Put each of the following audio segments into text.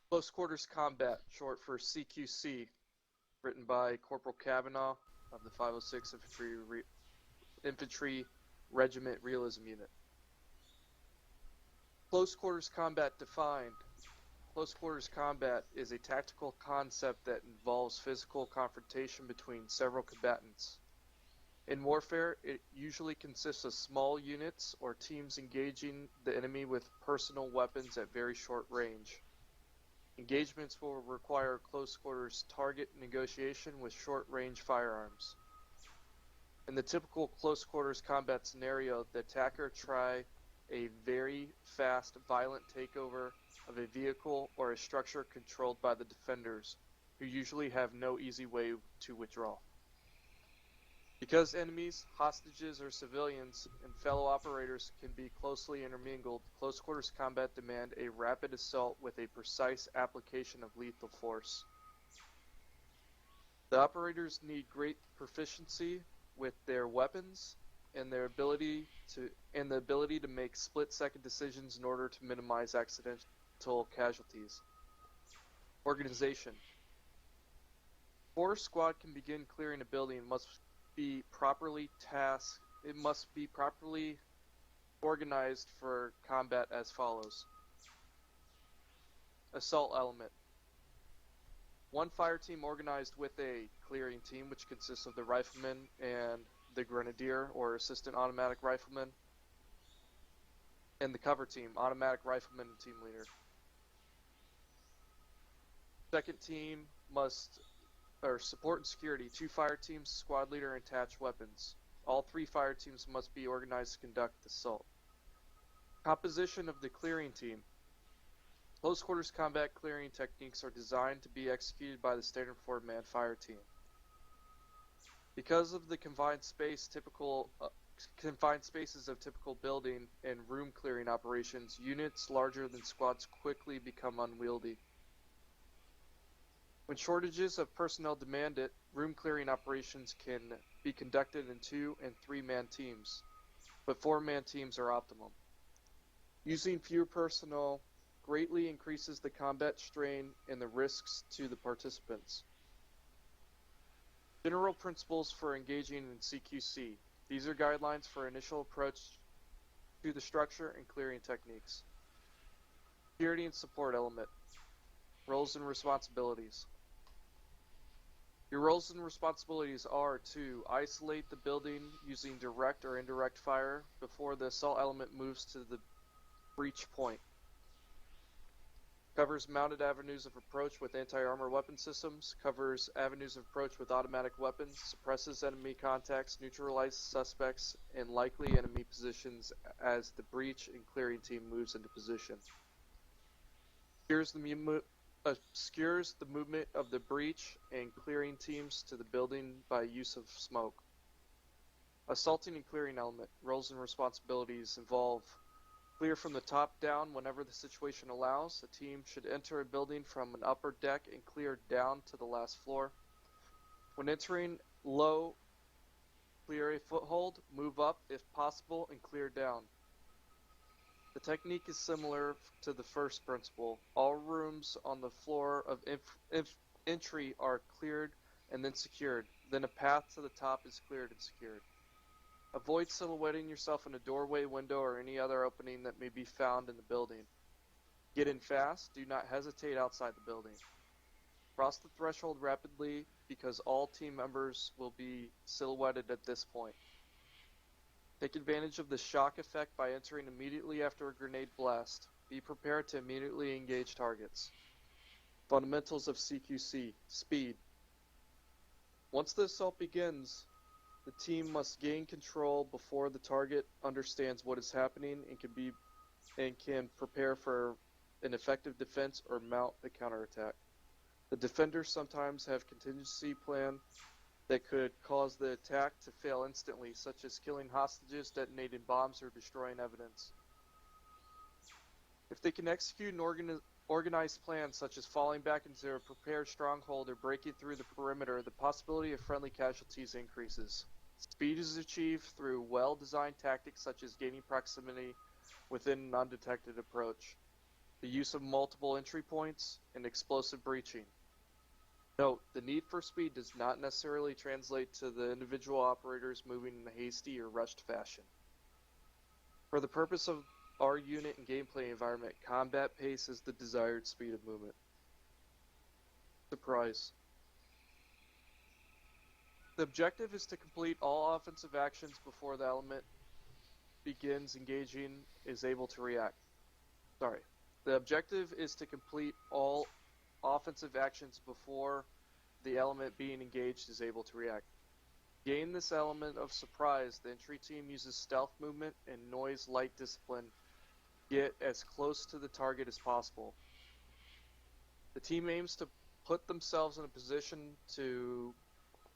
Close Quarters Combat, short for CQC, written by Corporal Kavanaugh of the 506 Infantry Regiment Realism Unit. Close Quarters Combat defined. Close Quarters Combat is a tactical concept that involves physical confrontation between several combatants. In warfare, it usually consists of small units or teams engaging the enemy with personal weapons at very short range. Engagements will require close quarters target negotiation with short-range firearms. In the typical close quarters combat scenario, the attacker try a very fast, violent takeover of a vehicle or a structure controlled by the defenders, who usually have no easy way to withdraw. Because enemies, hostages, or civilians and fellow operators can be closely intermingled, close quarters combat demand a rapid assault with a precise application of lethal force. The operators need great proficiency with their weapons and the ability to make split-second decisions in order to minimize accidental casualties. Organization. Before a squad can begin clearing a building, it must be properly organized for combat as follows. Assault element. One fire team organized with a clearing team, which consists of the rifleman and the grenadier or assistant automatic rifleman, and the cover team, automatic rifleman and team leader. Second team support and security, 2 fire teams, squad leader, and attached weapons. All 3 fire teams must be organized to conduct the assault. Composition of the clearing team. Close quarters combat clearing techniques are designed to be executed by the standard 4-man fire team. Because of the confined spaces of typical building and room clearing operations, units larger than squads quickly become unwieldy. When shortages of personnel demand it, room clearing operations can be conducted in 2- and 3-man teams, but 4-man teams are optimum. Using fewer personnel greatly increases the combat strain and the risks to the participants. General principles for engaging in CQC. These are guidelines for initial approach to the structure and clearing techniques. Security and support element. Roles and responsibilities. Your roles and responsibilities are to isolate the building using direct or indirect fire before the assault element moves to the breach point. Covers mounted avenues of approach with anti-armor weapon systems, covers avenues of approach with automatic weapons, suppresses enemy contacts, neutralizes suspects in likely enemy positions as the breach and clearing team moves into position. Obscures the movement of the breach and clearing teams to the building by use of smoke. Assaulting and clearing element. Roles and responsibilities involve clear from the top down whenever the situation allows. A team should enter a building from an upper deck and clear down to the last floor. When entering low, clear a foothold, move up if possible, and clear down. The technique is similar to the first principle. All rooms on the floor of entry are cleared and then secured. Then a path to the top is cleared and secured. Avoid silhouetting yourself in a doorway, window, or any other opening that may be found in the building. Get in fast. Do not hesitate outside the building. Cross the threshold rapidly because all team members will be silhouetted at this point. Take advantage of the shock effect by entering immediately after a grenade blast. Be prepared to immediately engage targets. Fundamentals of CQC. Speed. Once the assault begins, the team must gain control before the target understands what is happening and can prepare for an effective defense or mount a counterattack. The defenders sometimes have contingency plan that could cause the attack to fail instantly, such as killing hostages, detonating bombs, or destroying evidence. If they can execute an organized plan, such as falling back into a prepared stronghold or breaking through the perimeter, the possibility of friendly casualties increases. Speed is achieved through well-designed tactics such as gaining proximity within an undetected approach. the use of multiple entry points, and explosive breaching. Note, the need for speed does not necessarily translate to the individual operators moving in a hasty or rushed fashion. For the purpose of our unit and gameplay environment, combat pace is the desired speed of movement. Surprise. The objective is to complete all offensive actions before the element begins engaging is able to react. The objective is to complete all offensive actions before the element being engaged is able to react. Gain this element of surprise, the entry team uses stealth movement and noise light discipline to get as close to the target as possible. The team aims to put themselves in a position to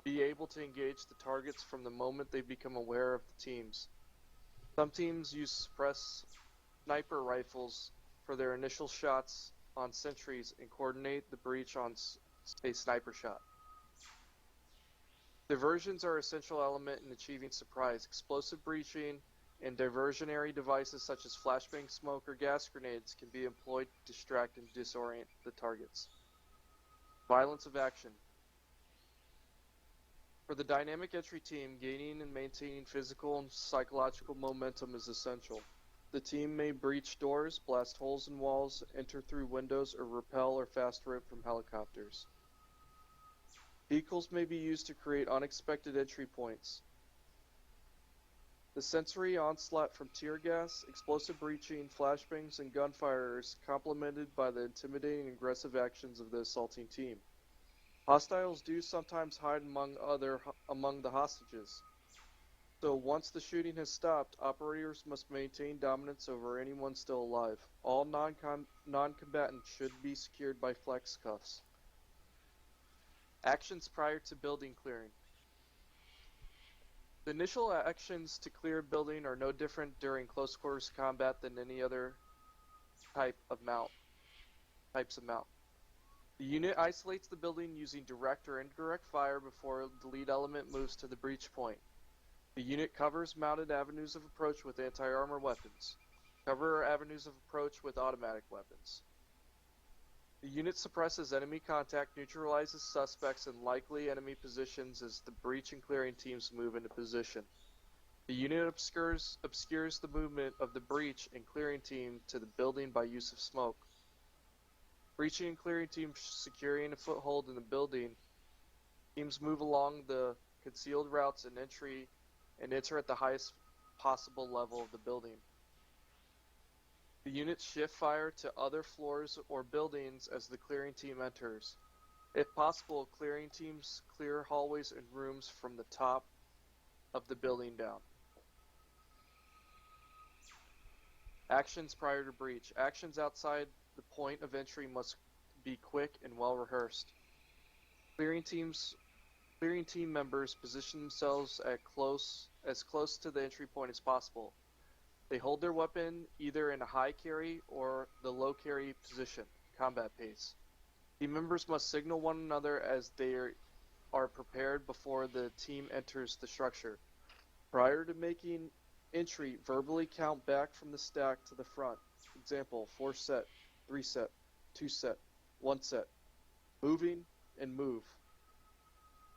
be able to engage the targets from the moment they become aware of the teams. Some teams use suppress sniper rifles for their initial shots on sentries and coordinate the breach on a sniper shot. Diversions are an essential element in achieving surprise. Explosive breaching and diversionary devices such as flashbang smoke or gas grenades can be employed to distract and disorient the targets. Violence of action. For the dynamic entry team, gaining and maintaining physical and psychological momentum is essential. The team may breach doors, blast holes in walls, enter through windows, or rappel or fast rip from helicopters. Vehicles may be used to create unexpected entry points. The sensory onslaught from tear gas, explosive breaching, flashbangs, and gunfire is complemented by the intimidating and aggressive actions of the assaulting team. Hostiles do sometimes hide among the hostages. So once the shooting has stopped, operators must maintain dominance over anyone still alive. All non-combatants should be secured by flex cuffs. Actions prior to building clearing. The initial actions to clear a building are no different during close quarters combat than any other types of mount. The unit isolates the building using direct or indirect fire before the lead element moves to the breach point. The unit covers mounted avenues of approach with anti-armor weapons. Cover avenues of approach with automatic weapons. The unit suppresses enemy contact, neutralizes suspects in likely enemy positions as the breach and clearing teams move into position. The unit obscures the movement of the breach and clearing team to the building by use of smoke. Breaching and clearing teams securing a foothold in the building. Teams move along the concealed routes and enter at the highest possible level of the building. The units shift fire to other floors or buildings as the clearing team enters. If possible, clearing teams clear hallways and rooms from the top of the building down. Actions prior to breach. Actions outside the point of entry must be quick and well rehearsed. Clearing team members position themselves as close to the entry point as possible. They hold their weapon either in a high carry or the low carry position, combat pace. Team members must signal one another as they are prepared before the team enters the structure. Prior to making entry, verbally count back from the stack to the front. Example, 4 set, 3 set, 2 set, 1 set. Moving and move.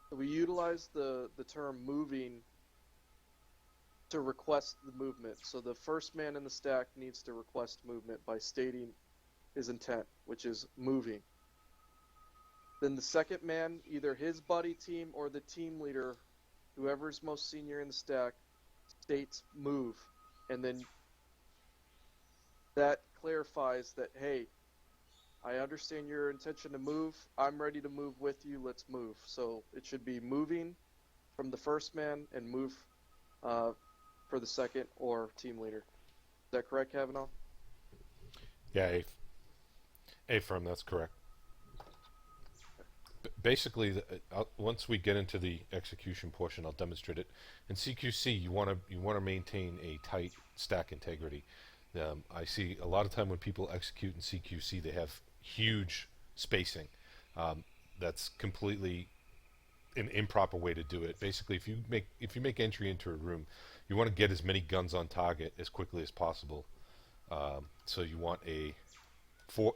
So we utilize the term moving to request the movement. So the first man in the stack needs to request movement by stating his intent, which is moving. Then the second man, either his buddy team or the team leader, whoever's most senior in the stack, states move. And then that clarifies that, hey, I understand your intention to move. I'm ready to move with you. Let's move. So it should be moving from the first man and move for the second or team leader. Is that correct, Kavanaugh? Yeah, A-firm, that's correct. Basically, once we get into the execution portion, I'll demonstrate it. In CQC, you want to maintain a tight stack integrity. I see a lot of time when people execute in CQC, they have huge spacing. That's completely an improper way to do it. Basically, if you make entry into a room, you want to get as many guns on target as quickly as possible. So you want a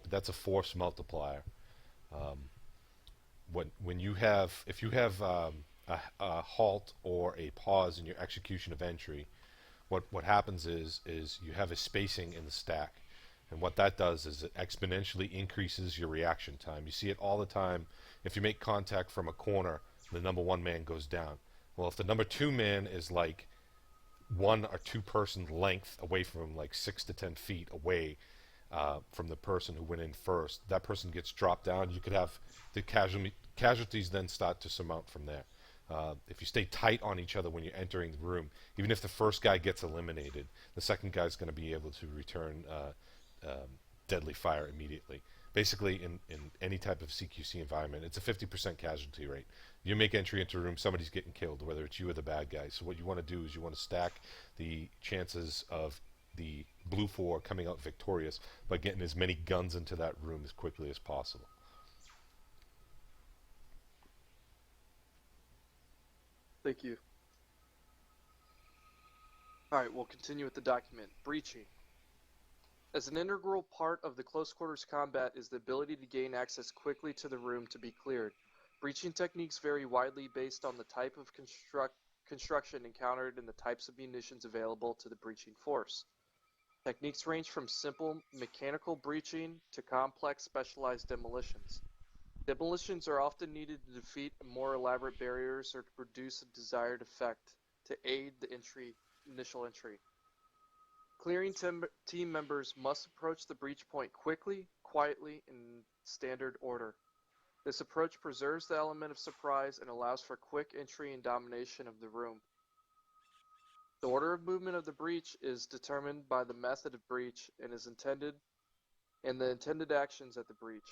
that's a force multiplier. Um, when you have if you have a halt or a pause in your execution of entry, what happens is you have a spacing in the stack, and what that does is it exponentially increases your reaction time. You see it all the time. If you make contact from a corner, the number one man goes down. Well, if the number two man is like one or two person length away from him, like 6 to 10 feet away from the person who went in first, that person gets dropped down. You could have the casualties then start to surmount from there. If you stay tight on each other when you're entering the room, even if the first guy gets eliminated, the second guy is going to be able to return deadly fire immediately. Basically, in any type of CQC environment, it's a 50% casualty rate. You make entry into a room, somebody's getting killed, whether it's you or the bad guy. So what you want to do is you want to stack the chances of the blue four coming out victorious by getting as many guns into that room as quickly as possible. Thank you. Alright, we'll continue with the document. Breaching. As an integral part of the close quarters combat is the ability to gain access quickly to the room to be cleared. Breaching techniques vary widely based on the type of construction encountered and the types of munitions available to the breaching force. Techniques range from simple mechanical breaching to complex specialized demolitions. Demolitions are often needed to defeat more elaborate barriers or to produce a desired effect to aid the initial entry. Clearing team members must approach the breach point quickly, quietly, in standard order. This approach preserves the element of surprise and allows for quick entry and domination of the room. The order of movement of the breach is determined by the method of breach and the intended actions at the breach.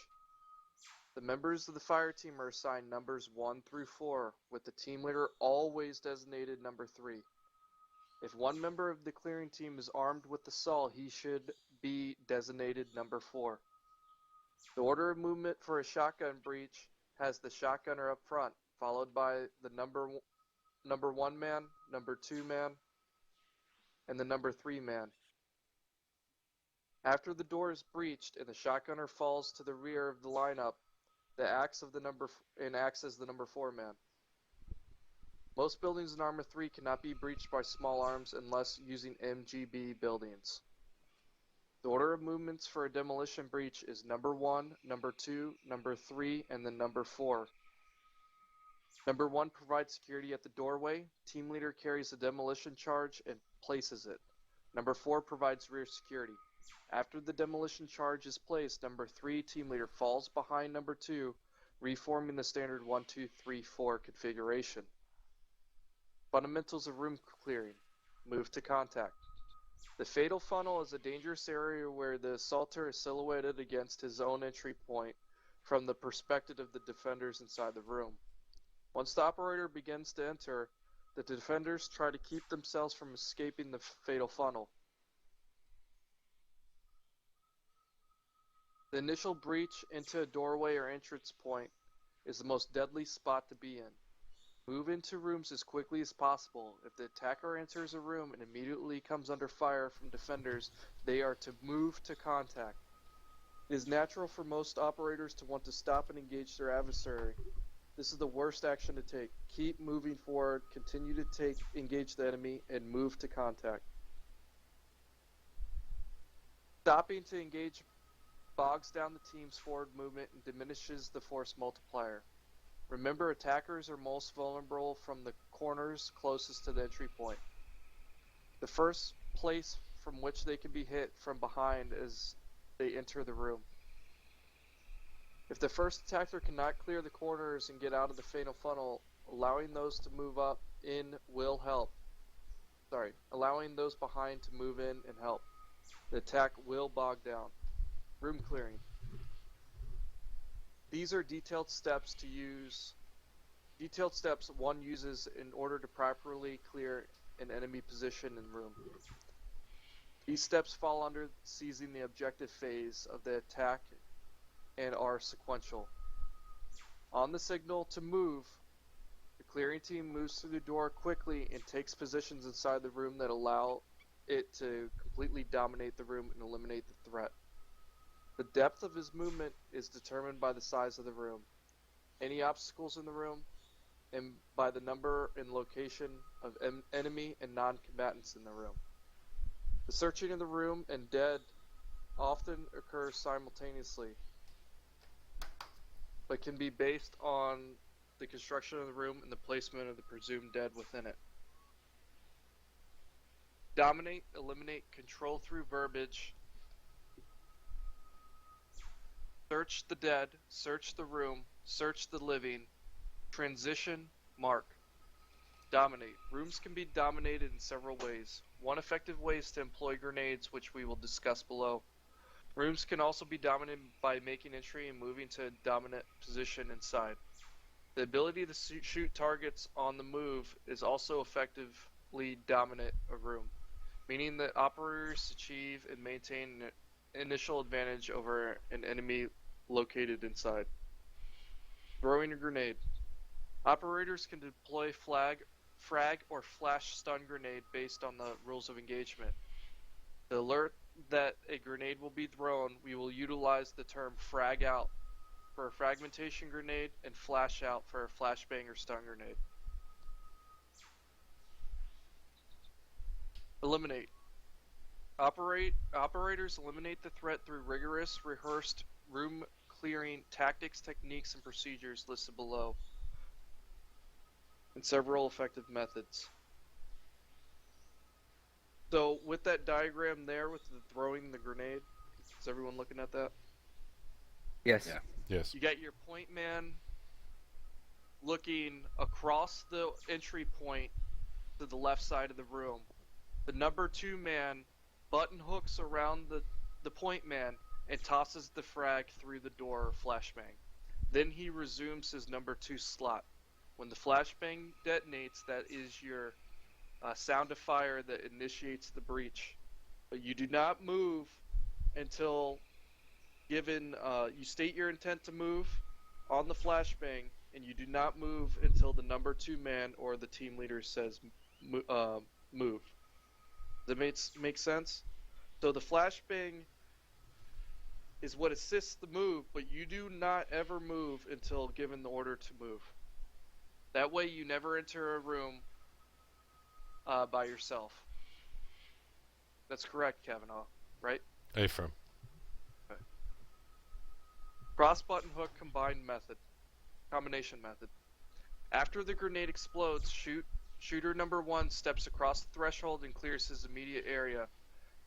The members of the fire team are assigned numbers 1 through 4, with the team leader always designated number 3. If one member of the clearing team is armed with the saw, he should be designated number 4. The order of movement for a shotgun breach has the shotgunner up front, followed by the number 1 man, number 2 man, and the number 3 man. After the door is breached and the shotgunner falls to the rear of the lineup, acts as the number 4 man. Most buildings in Arma 3 cannot be breached by small arms unless using MGB buildings. The order of movements for a demolition breach is number 1, number 2, number 3, and then number 4. Number 1 provides security at the doorway. Team leader carries the demolition charge and places it. Number 4 provides rear security. After the demolition charge is placed, number 3 team leader falls behind number 2, reforming the standard 1, 2, 3, 4 configuration. Fundamentals of room clearing. Move to contact. The fatal funnel is a dangerous area where the assaulter is silhouetted against his own entry point from the perspective of the defenders inside the room. Once the operator begins to enter, the defenders try to keep themselves from escaping the fatal funnel. The initial breach into a doorway or entrance point is the most deadly spot to be in. Move into rooms as quickly as possible. If the attacker enters a room and immediately comes under fire from defenders, they are to move to contact. It is natural for most operators to want to stop and engage their adversary. This is the worst action to take. Keep moving forward, continue to engage the enemy, and move to contact. Stopping to engage bogs down the team's forward movement and diminishes the force multiplier. Remember, attackers are most vulnerable from the corners closest to the entry point. The first place from which they can be hit from behind as they enter the room. If the first attacker cannot clear the corners and get out of the fatal funnel, allowing those to move up in will help. Allowing those behind to move in and help. The attack will bog down. Room clearing. These are detailed steps one uses in order to properly clear an enemy position in room. These steps fall under seizing the objective phase of the attack and are sequential. On the signal to move, the clearing team moves through the door quickly and takes positions inside the room that allow it to completely dominate the room and eliminate the threat. The depth of his movement is determined by the size of the room, any obstacles in the room, and by the number and location of enemy and non-combatants in the room. The searching of the room and dead often occurs simultaneously, but can be based on the construction of the room and the placement of the presumed dead within it. Dominate, eliminate, control through verbiage. Search the dead, search the room, search the living. Transition, mark. Dominate. Rooms can be dominated in several ways. One effective way is to employ grenades, which we will discuss below. Rooms can also be dominated by making entry and moving to a dominant position inside. The ability to shoot targets on the move is also effectively dominate a room, meaning that operators achieve and maintain an initial advantage over an enemy located inside. Throwing a grenade. Operators can deploy frag, or flash stun grenade based on the rules of engagement. To alert that a grenade will be thrown, we will utilize the term frag out for a fragmentation grenade and flash out for a flashbang or stun grenade. Eliminate. Operators eliminate the threat through rigorous, rehearsed room clearing tactics, techniques, and procedures listed below, and several effective methods. So with that diagram there, with the throwing the grenade, is everyone looking at that? Yes. Yeah. Yes. You got your point man looking across the entry point to the left side of the room. The number 2 man button hooks around the point man and tosses the frag through the door or flashbang. Then he resumes his number 2 slot. When the flashbang detonates, that is your sound of fire that initiates the breach. But you do not move until given, you state your intent to move on the flashbang, and you do not move until the number 2 man or the team leader says move. Does that make sense? So the flashbang is what assists the move, but you do not ever move until given the order to move. That way you never enter a room by yourself. That's correct, Kavanaugh, right? Affirm. Okay. Cross button hook combination method. After the grenade explodes, shooter number 1 steps across the threshold and clears his immediate area.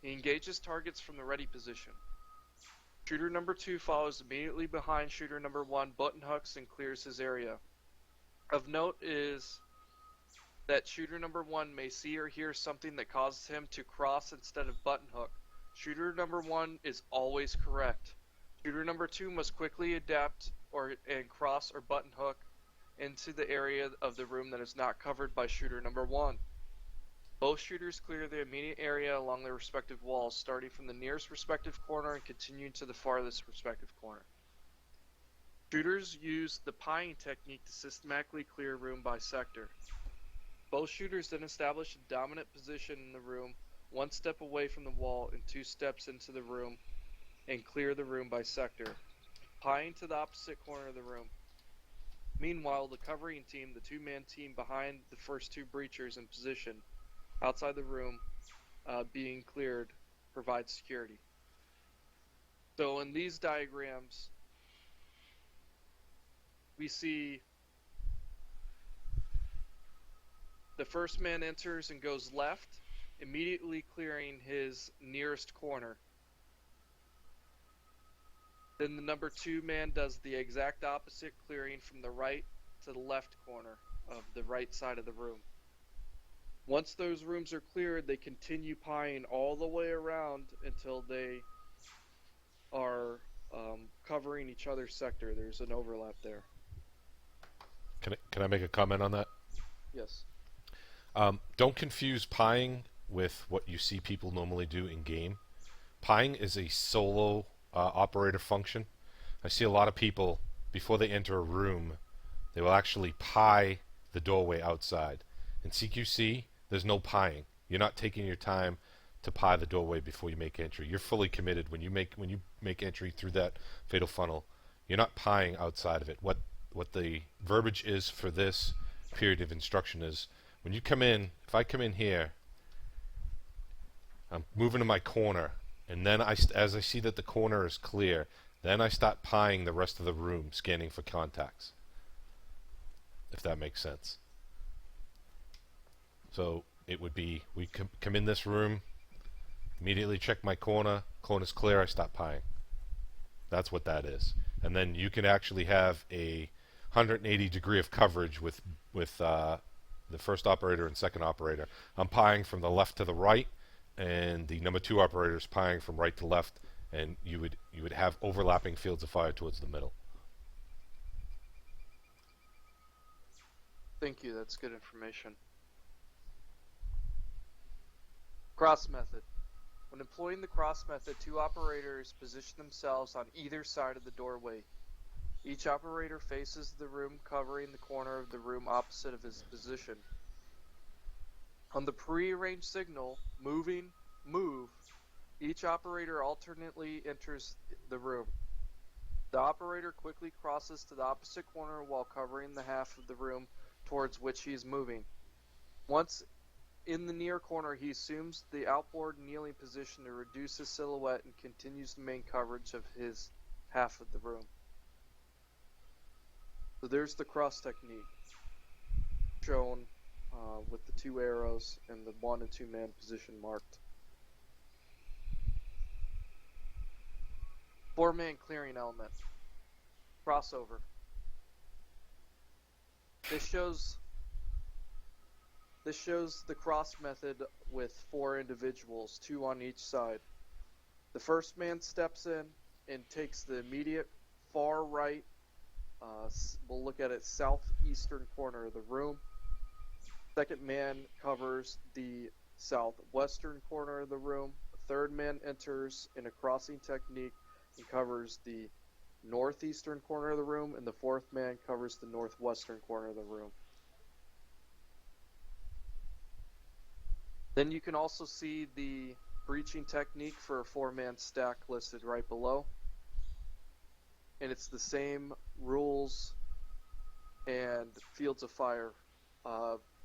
He engages targets from the ready position. Shooter number 2 follows immediately behind shooter number 1, button hooks, and clears his area. Of note is that shooter number 1 may see or hear something that causes him to cross instead of button hook. Shooter number 1 is always correct. Shooter number 2 must quickly adapt and cross or button hook into the area of the room that is not covered by shooter number 1. Both shooters clear the immediate area along their respective walls, starting from the nearest respective corner and continuing to the farthest respective corner. Shooters use the pieing technique to systematically clear a room by sector. Both shooters then establish a dominant position in the room, 1 step away from the wall and 2 steps into the room, and clear the room by sector, pieing to the opposite corner of the room. Meanwhile, the covering team, the 2-man team behind the first 2 breachers in position outside the room being cleared, provides security. So in these diagrams, we see the first man enters and goes left, immediately clearing his nearest corner. Then the number 2 man does the exact opposite, clearing from the right to the left corner of the right side of the room. Once those rooms are cleared, they continue pieing all the way around until they are covering each other's sector. There's an overlap there. Can I make a comment on that? Yes. Don't confuse pieing with what you see people normally do in game. Pieing is a solo operator function. I see a lot of people, before they enter a room, they will actually pie the doorway outside. In CQC, there's no pieing. You're not taking your time to pie the doorway before you make entry. You're fully committed when you make entry through that fatal funnel. You're not pieing outside of it. What the verbiage is for this period of instruction is when you come in. If I come in here, I'm moving to my corner, and then as I see that the corner is clear, then I start pieing the rest of the room, scanning for contacts. If that makes sense. So it would be, we come in this room, immediately check my corner's clear, I stop pieing. That's what that is. And then you can actually have a 180 degree of coverage with the first operator and second operator. I'm pieing from the left to the right, and the number 2 operator is pieing from right to left, and you would have overlapping fields of fire towards the middle. Thank you, that's good information. Cross method. When employing the cross method, 2 operators position themselves on either side of the doorway. Each operator faces the room covering the corner of the room opposite of his position. On the prearranged signal, move, each operator alternately enters the room. The operator quickly crosses to the opposite corner while covering the half of the room towards which he is moving. Once in the near corner, he assumes the outboard kneeling position to reduce his silhouette and continues the main coverage of his half of the room. So there's the cross technique shown with the 2 arrows and the 1 and 2 man position marked. 4-man clearing element. Crossover. This shows the cross method with 4 individuals, 2 on each side. The first man steps in and takes the immediate far right, we'll look at it, southeastern corner of the room. Second man covers the southwestern corner of the room. The third man enters in a crossing technique and covers the northeastern corner of the room, and the fourth man covers the northwestern corner of the room. Then you can also see the breaching technique for a 4-man stack listed right below. And it's the same rules and fields of fire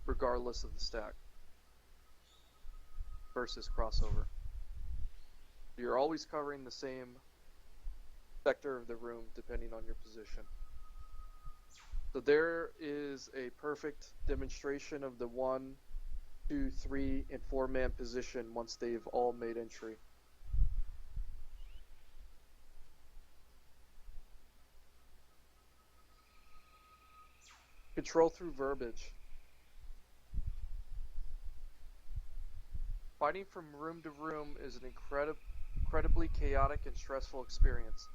regardless of the stack versus crossover. You're always covering the same sector of the room depending on your position. So there is a perfect demonstration of the 1, 2, 3, and 4-man position once they've all made entry. Control through verbiage. Fighting from room to room is an incredibly chaotic and stressful experience.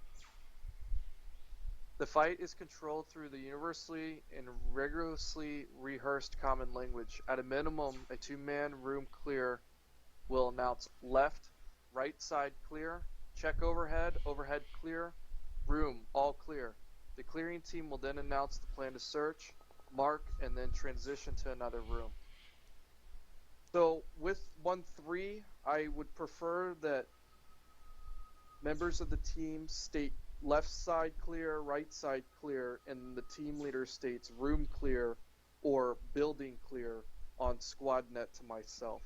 The fight is controlled through the universally and rigorously rehearsed common language. At a minimum, a 2-man room clear will announce left, right side clear, check overhead, overhead clear, room all clear. The clearing team will then announce the plan to search, mark, and then transition to another room. So with 1-3, I would prefer that members of the team state left side clear, right side clear, and the team leader states room clear or building clear on SquadNet to myself.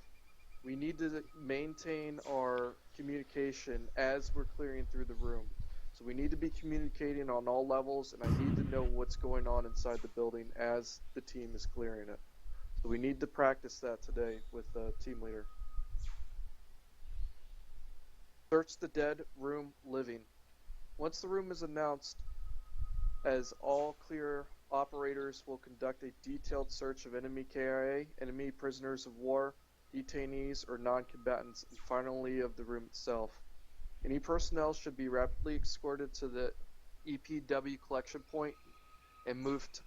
We need to maintain our communication as we're clearing through the room. So we need to be communicating on all levels, and I need to know what's going on inside the building as the team is clearing it. So we need to practice that today with the team leader. Search the dead room living. Once the room is announced as all clear, operators will conduct a detailed search of enemy KIA, enemy prisoners of war, detainees, or non-combatants, and finally of the room itself. Any personnel should be rapidly escorted to the EPW collection point and moved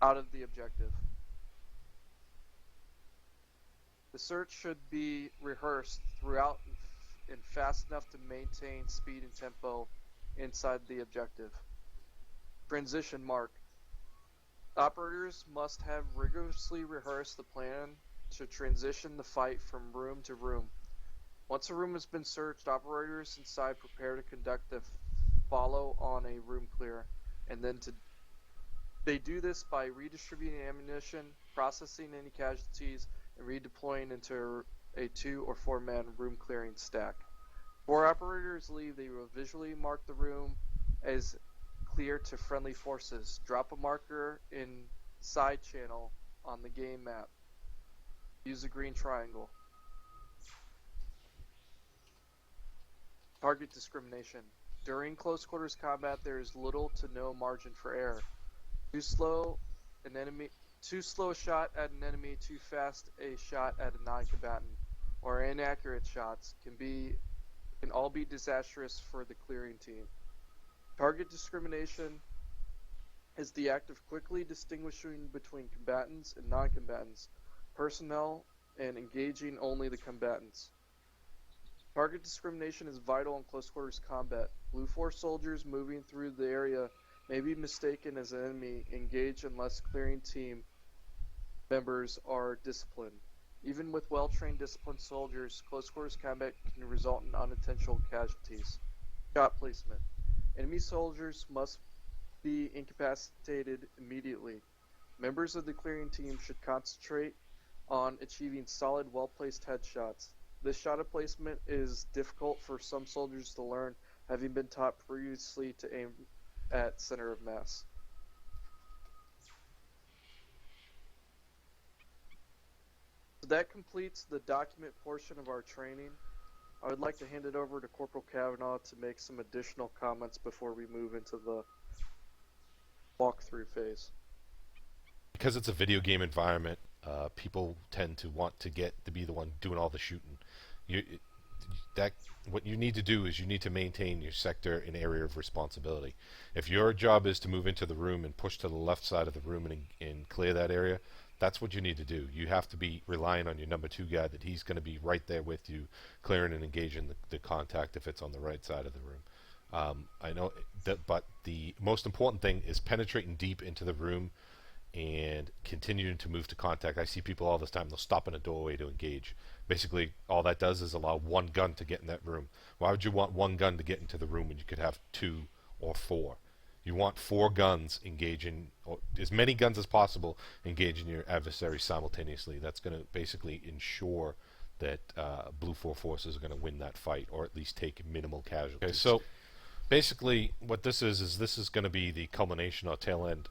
out of the objective. The search should be rehearsed throughout and fast enough to maintain speed and tempo inside the objective. Transition mark. Operators must have rigorously rehearsed the plan to transition the fight from room to room. Once a room has been searched, operators inside prepare to conduct a follow on a room clear, and then they do this by redistributing ammunition, processing any casualties, and redeploying into a 2 or 4-man room clearing stack. Before operators leave, they will visually mark the room as clear to friendly forces. Drop a marker in side channel on the game map. Use a green triangle. Target discrimination. During close quarters combat, there is little to no margin for error. Too slow a shot at an enemy, too fast a shot at a non-combatant, or inaccurate shots can all be disastrous for the clearing team. Target discrimination is the act of quickly distinguishing between combatants and non-combatants, personnel, and engaging only the combatants. Target discrimination is vital in close quarters combat. Blue Force soldiers moving through the area may be mistaken as an enemy engaged unless clearing team members are disciplined. Even with well-trained disciplined soldiers, close quarters combat can result in unintentional casualties. Shot placement. Enemy soldiers must be incapacitated immediately. Members of the clearing team should concentrate on achieving solid, well-placed headshots. This shot placement is difficult for some soldiers to learn, having been taught previously to aim at center of mass. So that completes the document portion of our training. I would like to hand it over to Corporal Kavanaugh to make some additional comments before we move into the walkthrough phase. Because it's a video game environment, people tend to want to get to be the one doing all the shooting. What you need to do is you need to maintain your sector and area of responsibility. If your job is to move into the room and push to the left side of the room and clear that area, that's what you need to do. You have to be relying on your number 2 guy that he's going to be right there with you, clearing and engaging the contact if it's on the right side of the room. I know that, but the most important thing is penetrating deep into the room and continuing to move to contact. I see people all this time, they'll stop in a doorway to engage. Basically, all that does is allow one gun to get in that room. Why would you want one gun to get into the room when you could have 2 or 4? You want 4 guns engaging, or as many guns as possible, engaging your adversary simultaneously. That's going to basically ensure that Blue 4 forces are going to win that fight, or at least take minimal casualties. Okay, so basically what this is this is going to be the culmination or tail end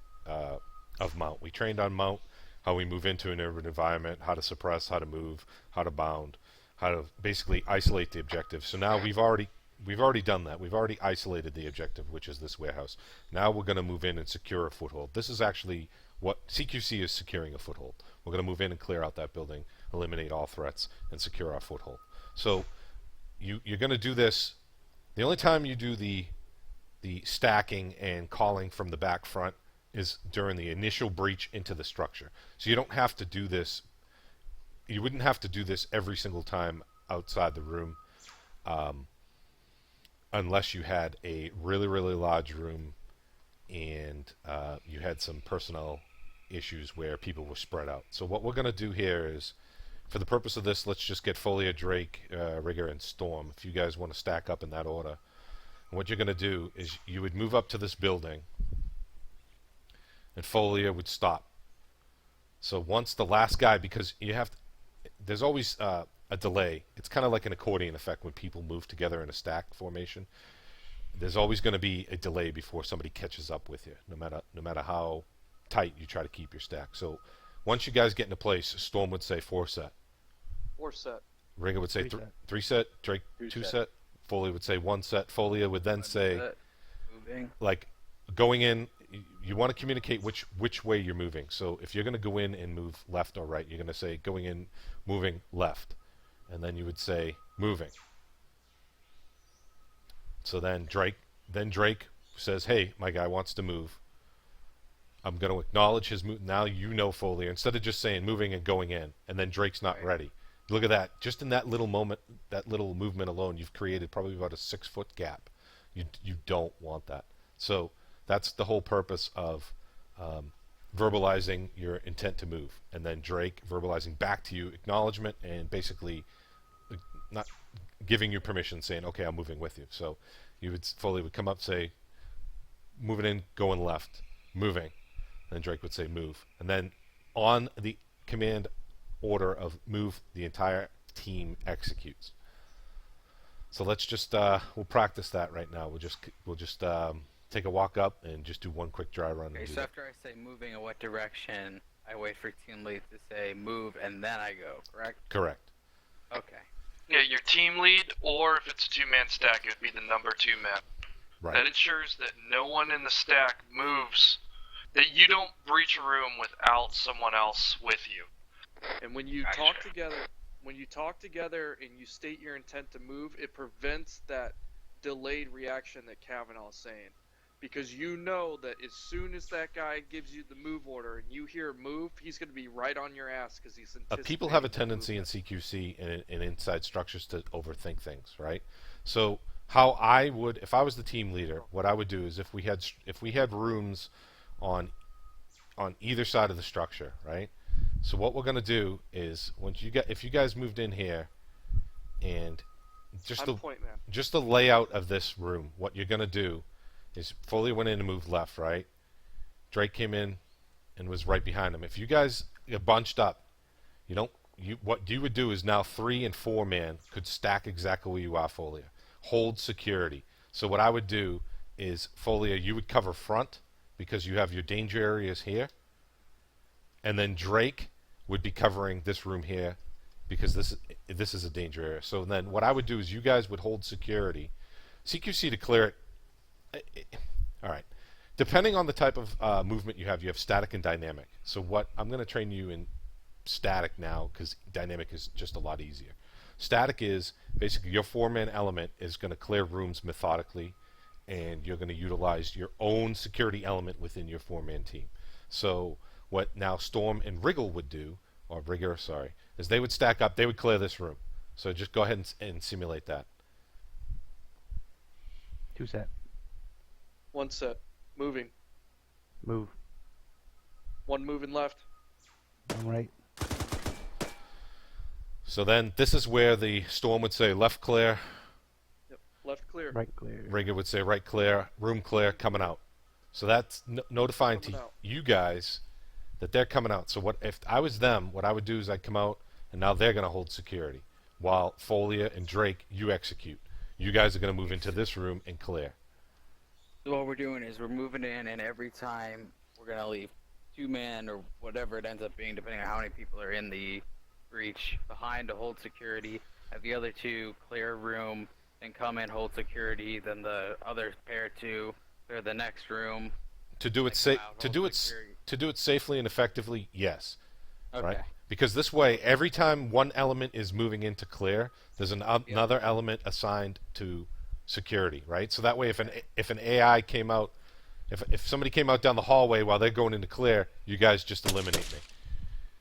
of Mount. We trained on Mount, how we move into an urban environment, how to suppress, how to move, how to bound, how to basically isolate the objective. So now we've already done that. We've already isolated the objective, which is this warehouse. Now we're going to move in and secure a foothold. This is actually what CQC is, securing a foothold. We're going to move in and clear out that building, eliminate all threats, and secure our foothold. So you're going to do this. The only time you do the stacking and calling from the back front is during the initial breach into the structure. So you don't have to do this. You wouldn't have to do this every single time outside the room, unless you had a really, really large room and you had some personnel issues where people were spread out. So what we're going to do here is, for the purpose of this, let's just get Folia, Drake, Rigger, and Storm, if you guys want to stack up in that order. And what you're going to do is you would move up to this building, and Folia would stop. So once the last guy, because you have to, there's always a delay. It's kind of like an accordion effect when people move together in a stack formation. There's always going to be a delay before somebody catches up with you, no matter how tight you try to keep your stack. So once you guys get into place, Storm would say 4 set. 4 set. Rigger would say 3 set. Drake 2 set. Folia would say 1 set. Folia would then say, like, going in, you want to communicate which way you're moving. So if you're going to go in and move left or right, you're going to say going in, moving left. And then you would say moving. So then Drake says, hey, my guy wants to move. I'm going to acknowledge his move. Now you know Folia. Instead of just saying moving and going in, and then Drake's not ready. Look at that. Just in that little moment, that little movement alone, you've created probably about a 6-foot gap. You don't want that. So that's the whole purpose of verbalizing your intent to move. And then Drake verbalizing back to you acknowledgement and basically not giving you permission, saying, "Okay, I'm moving with you." So you would Foley would come up, say, "Moving in, going left, moving," and then Drake would say, "Move," and then on the command order of move, the entire team executes. So let's just we'll practice that right now. We'll just take a walk up and just do one quick dry run. Okay, And do so that. after I say moving in what direction, I wait for team lead to say move, and then I go, correct? Correct. Okay. Yeah, your team lead, or if it's a two-man stack, it would be the number 2 man. Right. That ensures that no one in the stack moves, that you don't breach a room without someone else with you. And when you Gotcha. talk together and you state your intent to move, it prevents that delayed reaction that Kavanaugh is saying. Because you know that as soon as that guy gives you the move order and you hear move, he's going to be right on your ass because he's anticipating. People have a the tendency in movement. CQC and in inside structures to overthink things, right? So how I would, if I was the team leader, what I would do is if we had rooms on either side of the structure, right? So what we're gonna do is if you guys moved in here, and just I'm point man. just the layout of this room, what you're gonna do is Foley went in and moved left, right? Drake came in and was right behind him. If you guys are bunched up, what you would do is now 3 and 4 man could stack exactly where you are, Folia. Hold security. So what I would do is, Folia, you would cover front because you have your danger areas here, and then Drake would be covering this room here because this is a danger area. So then what I would do is you guys would hold security. CQC to clear it. All right. Depending on the type of movement you have static and dynamic. So what I'm going to train you in static now because dynamic is just a lot easier. Static is basically your 4-man element is going to clear rooms methodically, and you're going to utilize your own security element within your 4-man team. So what now Storm and Wriggle would do, or Rigger, sorry, is they would stack up, they would clear this room. So just go ahead and simulate that. 2 set. 1 set. Moving. Move. 1 moving left. All right. So then this is where the Storm would say left clear, Yep. Left clear. Right clear. Rigger would say right clear, room clear, coming out. So that's notifying Coming to out. you guys that they're coming out. So what if I was them, what I would do is I'd come out, and now they're going to hold security. While Folia and Drake, you execute. You guys are going to move into this room and clear. So what we're doing is we're moving in, and every time we're gonna leave 2 man or whatever it ends up being, depending on how many people are in the breach, behind to hold security. Have the other 2 clear a room, then come in, hold security. Then the other pair 2 clear the next room. To do it Then come out, to hold do it security. to do it safely and effectively, yes. Okay. Right? Because this way, every time one element is moving into clear, there's another element assigned to security, right? So that way, if an AI came out, if somebody came out down the hallway while they're going into clear, you guys just eliminate me,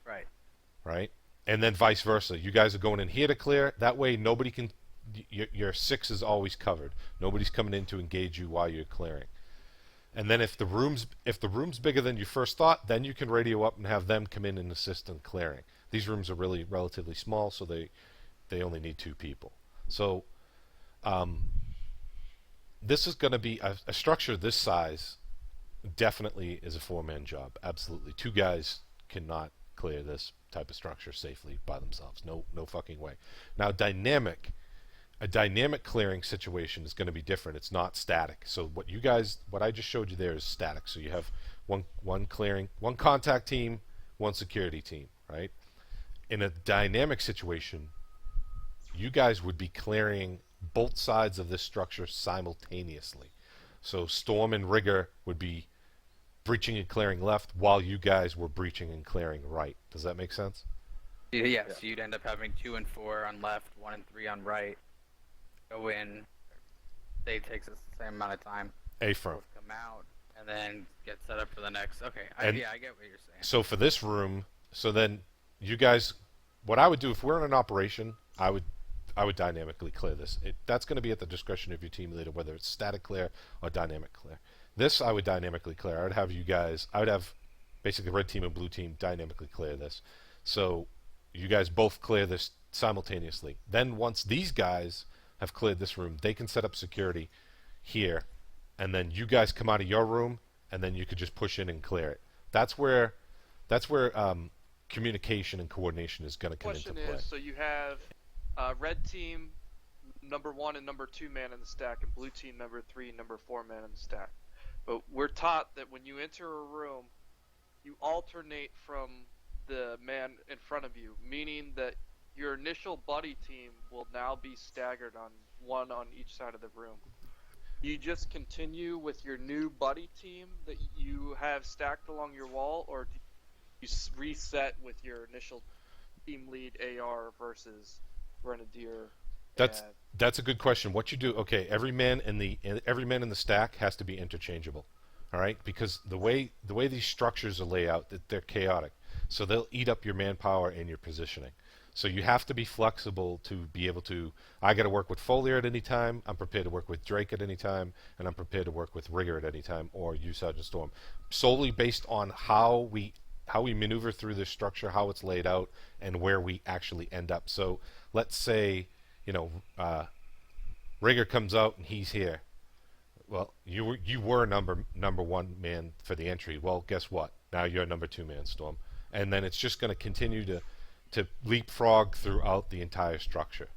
Right. right? And then vice versa. You guys are going in here to clear. That way, nobody can. Your 6 is always covered. Nobody's coming in to engage you while you're clearing. And then if the room's bigger than you first thought, then you can radio up and have them come in and assist in clearing. These rooms are really relatively small, so they only need 2 people. So this is going to be a structure this size. Definitely is a 4-man job. Absolutely, 2 guys cannot clear this type of structure safely by themselves. No fucking way. Now a dynamic clearing situation is going to be different. It's not static. So what I just showed you there is static. So you have one clearing, one contact team, one security team, right? In a dynamic situation, you guys would be clearing both sides of this structure simultaneously. So Storm and Rigger would be breaching and clearing left while you guys were breaching and clearing right. Does that make sense? Yeah, so you'd end up having 2 and 4 on left, 1 and 3 on right. Go in. Day takes us the same amount of time. A-firm. Both come out, and then get set up for the next. Okay, And- I get what you're saying. So for this room, so then you guys, what I would do if we're in an operation, I would dynamically clear this. That's going to be at the discretion of your team leader, whether it's static clear or dynamic clear. This I would dynamically clear. I would have basically red team and blue team dynamically clear this. So you guys both clear this simultaneously. Then once these guys have cleared this room, they can set up security here, and then you guys come out of your room, and then you could just push in and clear it. That's where communication and coordination is going to come into Question play. is, so you have red team number 1 and number 2 man in the stack, and blue team number 3 and number 4 man in the stack. But we're taught that when you enter a room, you alternate from the man in front of you, meaning that your initial buddy team will now be staggered on one on each side of the room. You just continue with your new buddy team that you have stacked along your wall, or do you reset with your initial team lead AR versus Grenadier? That's a good question. What you do? Okay, every man in the stack has to be interchangeable. All right, because the way these structures are laid out, they're chaotic, so they'll eat up your manpower and your positioning. So you have to be flexible to be able to. I got to work with Foliar at any time. I'm prepared to work with Drake at any time, and I'm prepared to work with Rigger at any time, or you, Sergeant Storm, solely based on how we maneuver through this structure, how it's laid out, and where we actually end up. So let's say, Rigger comes out and he's here. Well, you were number 1 man for the entry. Well, guess what? Now you're number 2 man, Storm, and then it's just going to continue to leapfrog throughout the entire structure.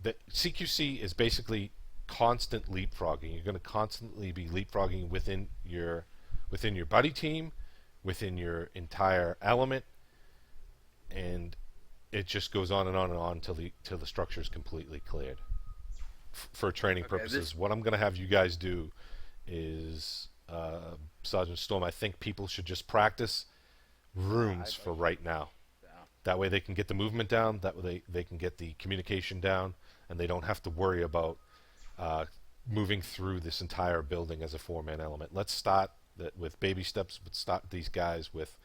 The CQC is basically constant leapfrogging. You're going to constantly be leapfrogging within your buddy team, within your entire element, and it just goes on and on and on till the structure is completely cleared. For training purposes, what I'm going to have you guys do is, Sergeant Storm, I think people should just practice rooms for right now. That way they can get the movement down, that way they can get the communication down, and they don't have to worry about moving through this entire building as a 4-man element. Let's start with baby steps. Let's start these guys with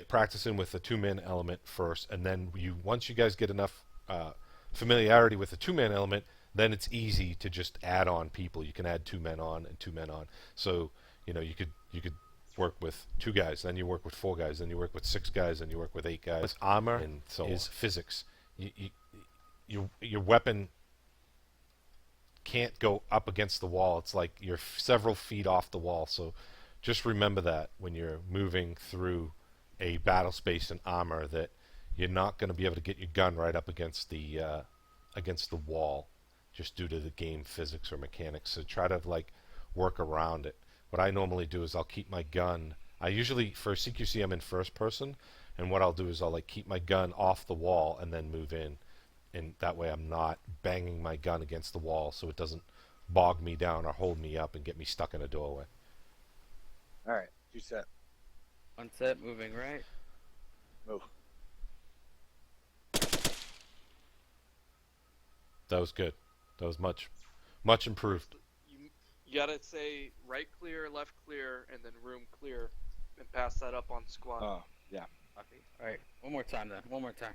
practicing with the 2-man element first, and then once you guys get enough familiarity with the 2-man element, then it's easy to just add on people. You can add 2 men on and 2 men on. So you could work with 2 guys, then you work with 4 guys, then you work with 6 guys, then you work with 8 guys. Armor and so is physics. Your weapon can't go up against the wall. It's like you're several feet off the wall. So just remember that when you're moving through a battle space in armor, that you're not going to be able to get your gun right up against the wall, just due to the game physics or mechanics. So try to work around it. What I normally do is I'll keep my gun. I usually, for CQC, I'm in first person, and what I'll do is I'll keep my gun off the wall and then move in, and that way I'm not banging my gun against the wall, so it doesn't bog me down or hold me up and get me stuck in a doorway. All right, 2 set. 1 set, moving right. Move. That was good. That was much improved. You gotta say right clear, left clear, and then room clear, and pass that up on squad. Oh, yeah. Copy. All right, one more time then. One more time.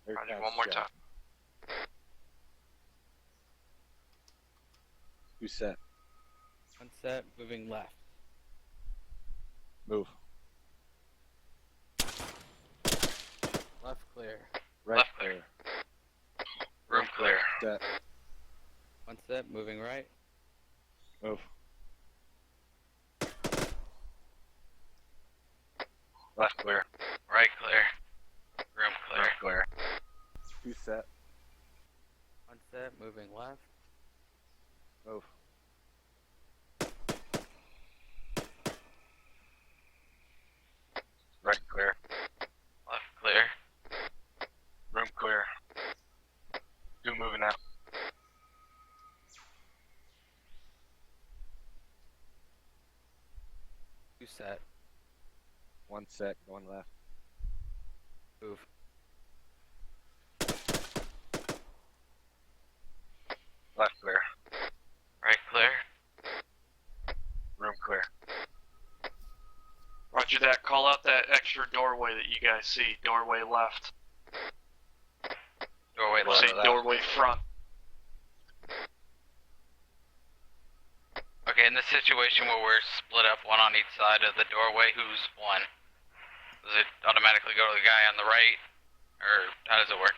Very Roger, fast, one more yeah. time. 2 set. 1 set, moving left. Move. Left clear. Right Left clear. Room clear. Set. 1 set, moving right. Move. Left clear. Right clear. Room clear. Clear. 2 set. 1 set, moving left. Move. Right clear. Left clear. Room clear. 2 moving out. 2 set, 1 set, going left. move. Left clear. Right clear. Room clear. Roger that. Call out that extra doorway that you guys see. Doorway left. Doorway left. Say doorway front. Okay, in this situation where we're split up, 1 on each side of the doorway, who's 1? Does it automatically go to the guy on the right, or how does it work?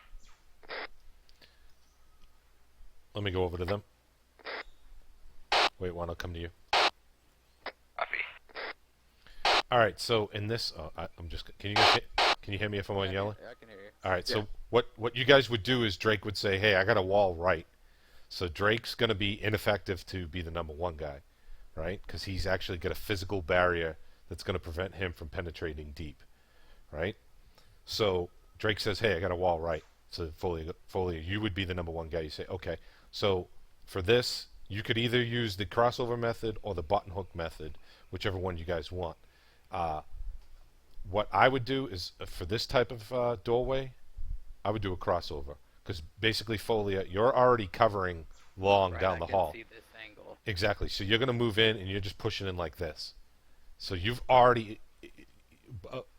Let me go over to them. Wait, Juan, I'll come to you. Copy. All right, so in this, I'm just. Can you hear me if I'm on yellow? I can hear you. All right, so what you guys would do is Drake would say, "Hey, I got a wall right," so Drake's gonna be ineffective to be the number one guy, right? Because he's actually got a physical barrier that's gonna prevent him from penetrating deep, right? So Drake says, "Hey, I got a wall right." So Folia, you would be the number one guy. You say, "Okay." So for this, you could either use the crossover method or the button hook method, whichever one you guys want. What I would do is, for this type of doorway, I would do a crossover. Because basically, Folia, you're already covering long Right, down the hall. I can see this angle. Exactly. So you're going to move in, and you're just pushing in like this. So you've already...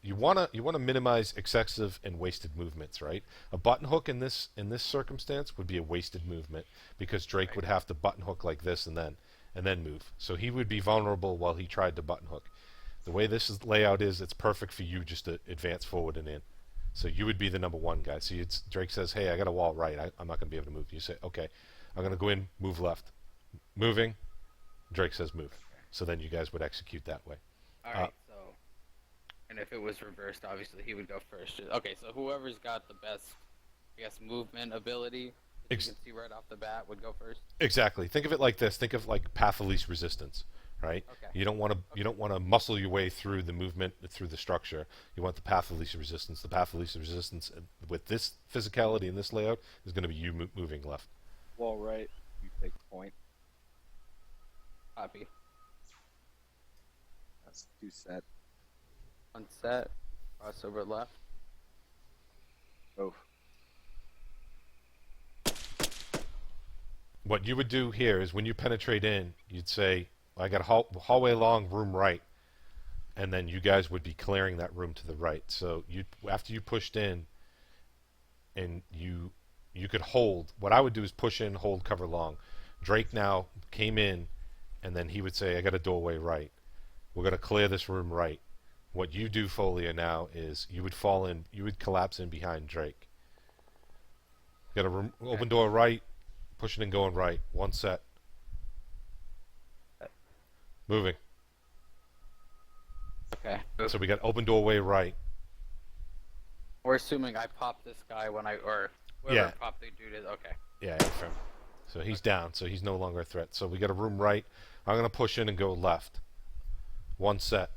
you want to minimize excessive and wasted movements, right? A button hook in this circumstance would be a wasted movement, because Drake would have to button hook like this and then move. So he would be vulnerable while he tried to button hook. The way layout is, it's perfect for you just to advance forward and in. So you would be the number one guy. So Drake says, "Hey, I got a wall right. I'm not going to be able to move." You say, "Okay, I'm going to go in, move left." Moving. Drake says, "Move." So then you guys would execute that way. Alright, so... And if it was reversed, obviously he would go first. Okay, so whoever's got the best, I guess, movement ability, you can see right off the bat, would go first? Exactly. Think of it like this. Think of like path of least resistance, right? Okay. You don't want to muscle your way through the movement, through the structure. You want the path of least resistance. The path of least resistance with this physicality and this layout is going to be you moving left. Wall right. You take point. Copy. That's 2 set. One set, crossover left. Move. What you would do here is when you penetrate in, you'd say, "I got a hallway long, room right," and then you guys would be clearing that room to the right. So after you pushed in, and you could hold. What I would do is push in, hold, cover long. Drake now came in, and then he would say, "I got a doorway right. We're gonna clear this room right." What you do, Folia, now is you would fall in, you would collapse in behind Drake. Got a room, open door right, pushing and going right. One set. Moving. Okay. So we got open doorway right. We're assuming I pop this guy when or whoever Yeah. popped the dude is, okay. Yeah, affirm. So he's down, so he's no longer a threat. So we got a room right. I'm going to push in and go left. One set.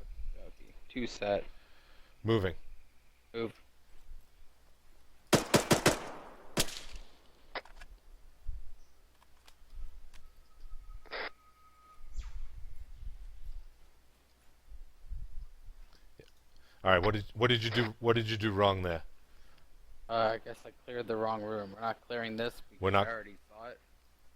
Okay. 2 set, Moving. move. All right, what did you do? What did you do wrong there? I guess I cleared the wrong room. We're not clearing this because We're not- I already saw it.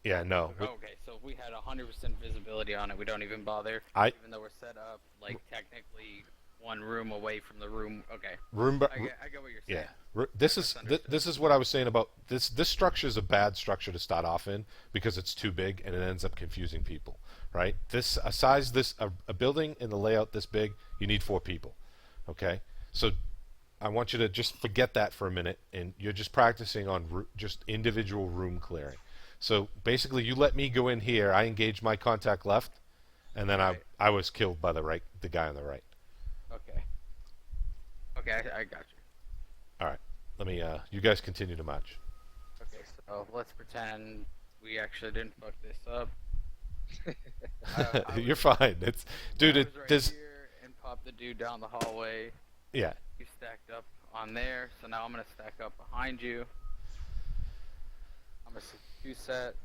Yeah, no. Okay, so if we had 100% visibility on it, we don't even bother. I- Even though we're set up, like, technically one room away from the room. Okay, Room. I get what you're saying. Yeah. This is misunderstood. this is what I was saying about this. This structure is a bad structure to start off in because it's too big and it ends up confusing people, right? A building in the layout this big, you need 4 people. Okay, so I want you to just forget that for a minute, and you're just practicing on just individual room clearing. So basically, you let me go in here. I engage my contact left, and then Right. I was killed by the guy on the right. Okay. Okay, I got you. All right, let me. You guys continue to march. Okay, so let's pretend we actually didn't fuck this up. I You're was- fine. It's dude. I was right This here and pop the dude down the hallway. yeah. You stacked up on there, so now I'm gonna stack up behind you. I'm gonna 2 set,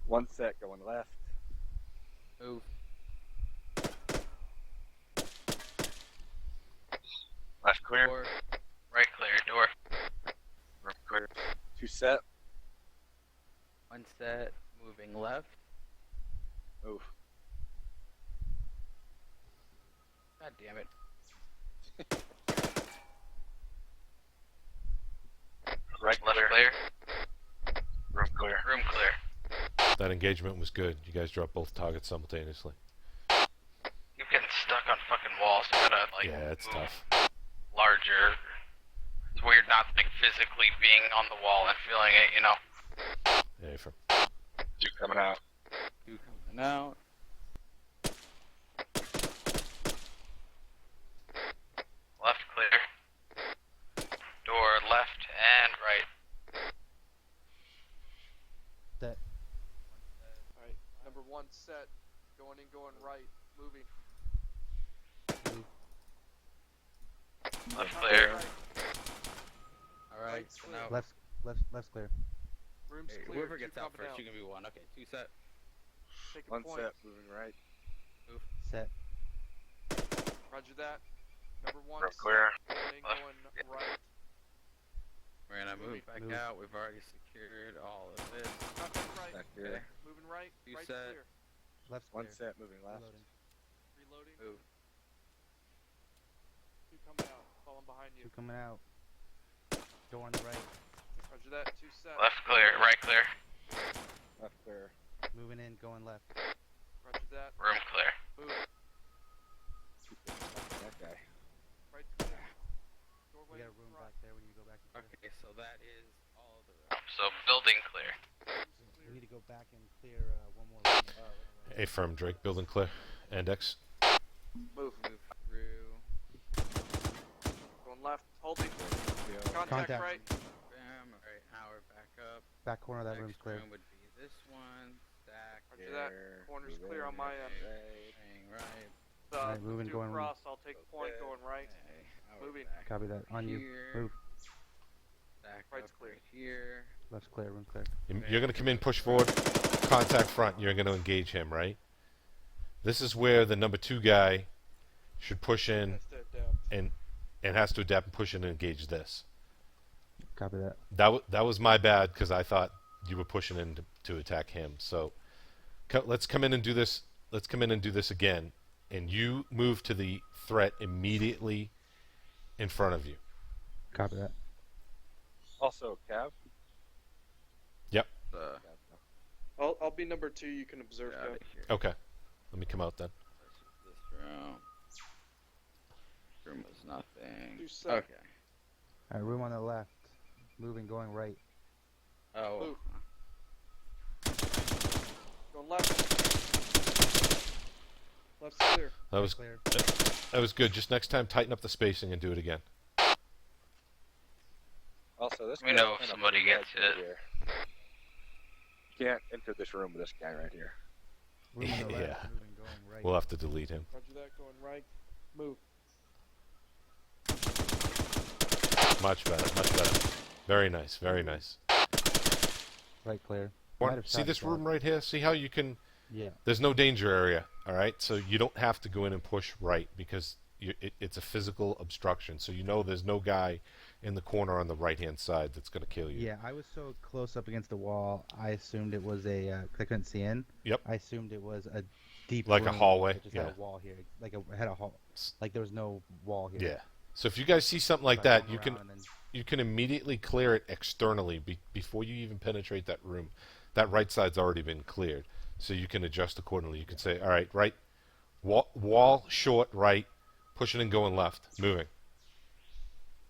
1 set going left. move. Left clear. Door. Right clear. Door. Room clear. 2 set. 1 set, moving left. Move. God damn it. Right clear. Room clear. Room clear. That engagement was good. You guys dropped both targets simultaneously. You're getting stuck on fucking walls. You gotta like Yeah, it's move tough. larger. It's weird not like physically being on the wall and feeling it, you know. Yeah, from 2 coming out. 2 coming out. Left clear. Door left and right. Set. Alright, number 1 set. Going in, going right. Moving. Move. Left Contact clear. right. Alright, Right's so clear. now Left's clear. Room's hey, clear. whoever 2 gets out coming first, you can be 1. Okay, 2 set. Take a 1 point. set, moving right. Set. Roger that. Number 1 Room set. clear. Going in, Left. going right. We're gonna move back Move. out. We've already secured all of this. Contact right. Back here. Moving right. You Right's set. clear. Left's 1 clear. set, moving left. Reloading. Reloading. Move. 2 coming out. Falling behind you. 2 coming out. Door on the right. Roger that. 2 set. Left clear. Right clear. Left clear. Moving in, going left. Roger that. Room clear. Move. That guy. Right's clear. We Doorway got a room front. back there when you go back and clear. Okay, so that is all of the rooms. So building clear. We need to go back and clear one more room. A firm Drake, building clear. Index. Move. Move through. Going left. Holding. Contact, Contact. right. Bam. Alright, now we're back up. Back corner of that room's Next clear. room would be this one. Stack. Roger that. Corner's clear on my end. Hang right. Alright, moving, do going- cross. I'll take point. Okay. Going right. Okay, now we're Moving. back Copy that. On you. here. Move. Stack Right's up clear. right here. Left's clear. Room clear. You're going to come in, push forward, contact front. You're going to engage him, right? This is where the number 2 guy should push in Has to adapt. and has to adapt and push in and engage this. Copy that. That was my bad because I thought you were pushing in to attack him. So let's come in and do this. Let's come in and do this again. And you move to the threat immediately in front of you. Copy that. Also, Cav. I'll be number 2. You can observe. Get out Kev. of here. Okay. Let me come out then. This room. Room was nothing. 2 set. Okay. Alright, room on the left. Moving, going right. Oh. Move. Going left. Left's clear. That was Clear. that was good. Just next time, tighten up the spacing and do it again. Also, this We guy's know if kinda somebody red gets right it. here. Can't enter this room with this guy right here. Room on the left. Yeah. Moving, going right. We'll have to delete him. Roger that. Going right. Move. Much better. Much better. Very nice. Very nice. Right clear. Might have See shot this his room dog. right here? See how you can... Yeah. There's no danger area, all right? So you don't have to go in and push right because it's a physical obstruction. So you know there's no guy in the corner on the right-hand side that's going to kill you. Yeah, I was so close up against the wall, I assumed it was a, 'cause I couldn't see in. Yep. I assumed it was a deep Like a room hallway, that just yeah. had a wall here. Like it had a hall. Like there was no wall here. Yeah. So if you guys see something like So I that, hung you can around and then- you can immediately clear it externally before you even penetrate that room. That right side's already been cleared, so you can adjust accordingly. You can say, all right, right, wall short right, pushing and going left, moving.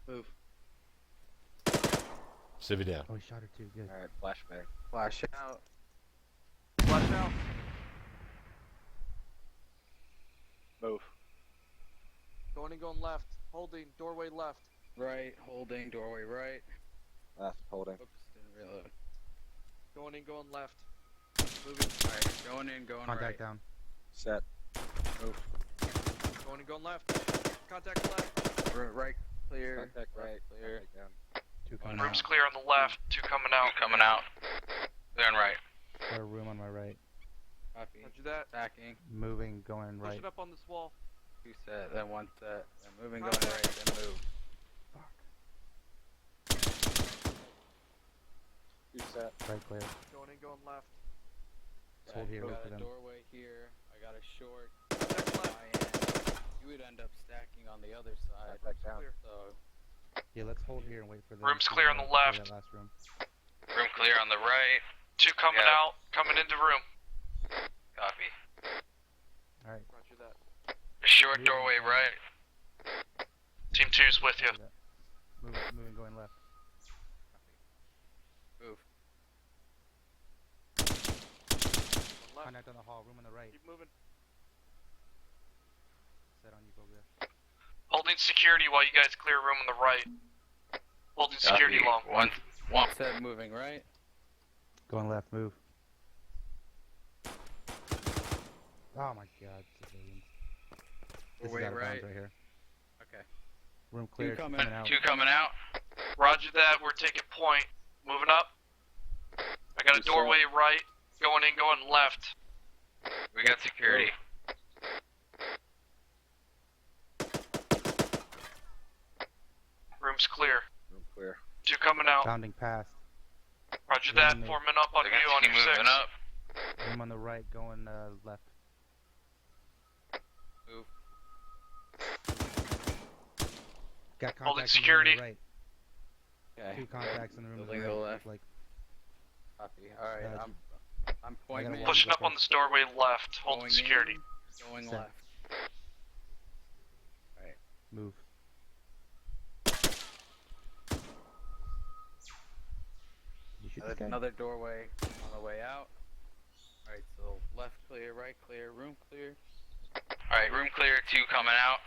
Move. Civvy down. Oh, he shot her too. Good. Alright, flashbang. Flash out. Flash out. Move. Going and going left. Holding. Doorway left. Right. Holding. Doorway right. Left, holding. Oops. Didn't reload. Going in, going left. Moving. Alright. Going in. Going Contact right. down. Set. Move. Going and going left. Contact left. Right. Clear. Contact right. Clear. Contact down. Two coming Room's out. clear on the left. 2 coming out. Coming out. Clear and right. Got a room on my right. Copy. Roger that. Stacking. Moving, going Push right. it up on this wall. 2 set. Then 1 set. Then moving. Going Contact. right. Then move. Two set. Right clear. Going in, going left. Let's hold here. I Wait got for a them. doorway here. I got a short. Contact left. My end. You would end up stacking on the other side. Back down. Clear. So Yeah, let's hold here and wait for them. Room's to, clear on the clear left. That last room. Room clear on the right. 2 coming Yeah. out. Coming into room. Copy. All right. Roger that. A short Moving. doorway right. Team 2's with you. Moving, going left. Move. Left. Contact on the hall, room on the right. Keep moving. Set on you, Bogria. Holding security while you guys clear room on the right. Holding security long. One set moving right. Going left, move. Oh my god, civilians. This is Wait, out of bounds right. right here. Okay. Room clear, coming. coming out. 2 coming out. Roger that, we're taking point. Moving up. I got a doorway right. Going in, going left. We got security. Room's clear. Room clear. 2 coming out. Bounding past. Roger that, Room forming up on you on your 6. moving up. Room on the right, going left. Move. Got Holding contacts in the room security. on the right. Okay. 2 contacts in the room on the Building right. to the left. Like, Copy. Alright, Gotcha. I'm pointing gotta in. watch Pushing up on the doorway left. Holding Going security. in, going Set. left. move. You shoot this guy? Another doorway on the way out. Alright, so left clear, right clear, room clear. Alright, room clear, 2 coming out.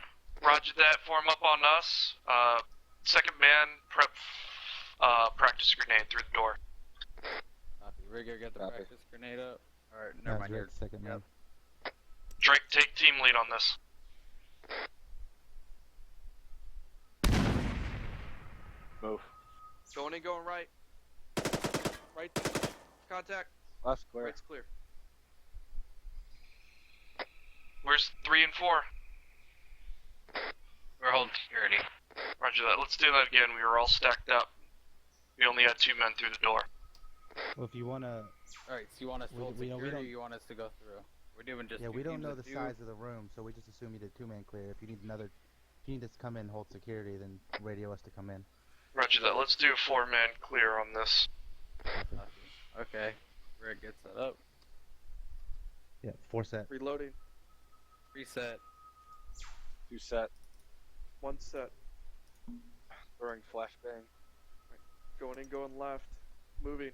Roger that, form up on us. Second man, prep, practice grenade through the door. Copy. Rigger, get the Copy. practice grenade up. Alright, never mind. Rick, second man. Drake, take team lead on this. Move. Going in, going right. Right. Contact. Left clear. Right's clear. Where's 3 and 4? We're holding security. Roger that. Let's do that again. We were all stacked up. We only had 2 men through the door. Well, if you wanna, Alright, so you want us to We- hold we don't- security or you want us to go through? We're doing just yeah, two we don't teams know of the two. size of the room, so we just assume you did 2-man clear. If you need another, if you need us to come in, hold security, then radio us to come in. Roger that. Let's do a 4-man clear on this. Copy. Okay. Rick gets set up. Yeah, 4 set. Reloading. Reset. 2 set. 1 set. Throwing flashbang. Going in, going left. Moving.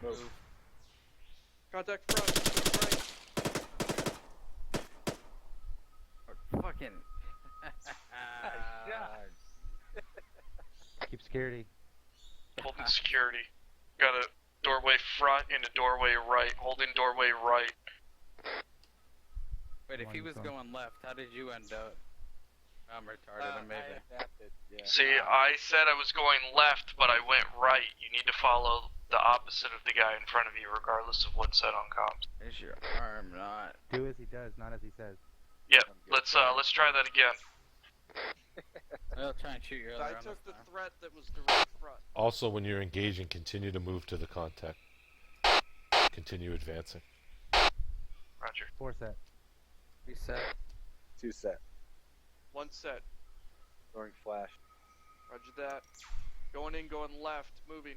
Move. Contact front. Right. Fucking. Keep security. Holding security. Got a doorway front and a doorway right. Holding doorway right. Wait, if he was One's on. going left, how did you end up? I'm retarded, maybe. I adapted, yeah. See, I said I was going left, but I went right. You need to follow the opposite of the guy in front of you, regardless of what's said on comms. Is your arm not? Do as he does, not as he says. Yep. I'm good. Let's try that again. I'll try and shoot your other I arm took this the time. threat that was direct front. Also, when you're engaging, continue to move to the contact. Continue advancing. Roger. 4 set. Reset. 2 set. 1 set. Throwing flash. Roger that. Going in, going left. Moving.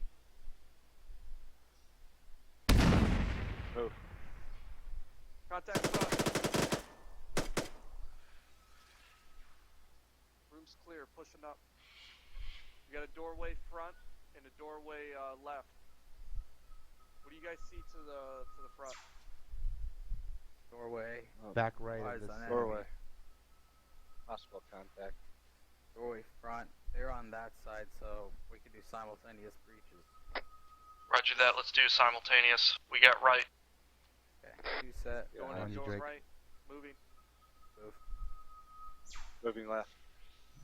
Move. Contact front. Room's clear. Pushing up. We got a doorway front and a doorway left. What do you guys see to the front? Doorway. Back right Eyes of this. on enemy. Doorway. Possible contact. Doorway front. They're on that side, so we can do simultaneous breaches. Roger that. Let's do simultaneous. We got right. Okay. 2 set. Yeah, Going on in, you, going Drake. right. Moving. Move. Moving left.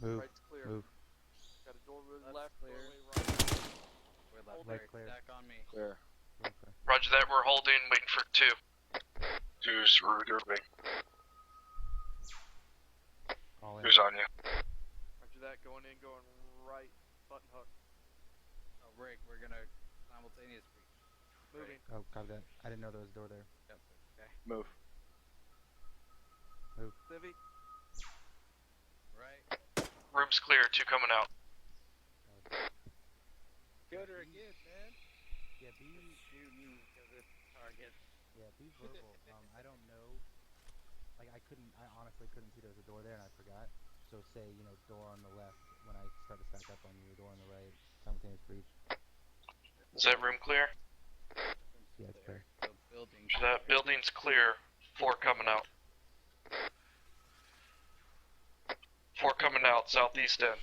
Move. Right's clear. Move. Got a doorway Left's left, clear. doorway right. We're left. Right Right. clear. Stack on me. Clear. Okay. Roger that. We're holding, waiting for 2. 2's regrouping. All in. Who's on you? Roger that. Going in, going right. Button hook. Oh, Rick, we're gonna simultaneous breach. Moving. Oh, copy that. I didn't know there was a door there. Yep. Okay. Move. Civvy. Right. Room's clear. 2 coming out. Killed her again, man. Yeah, Shooting because it's target. be verbal. I don't know. like I honestly couldn't see there was a door there, and I forgot. So say, door on the left when I start to stack up on you, door on the right, simultaneous breach. Is that room clear? Yeah, it's clear. So building. That building's clear. 4 coming out. 4 coming out, southeast end.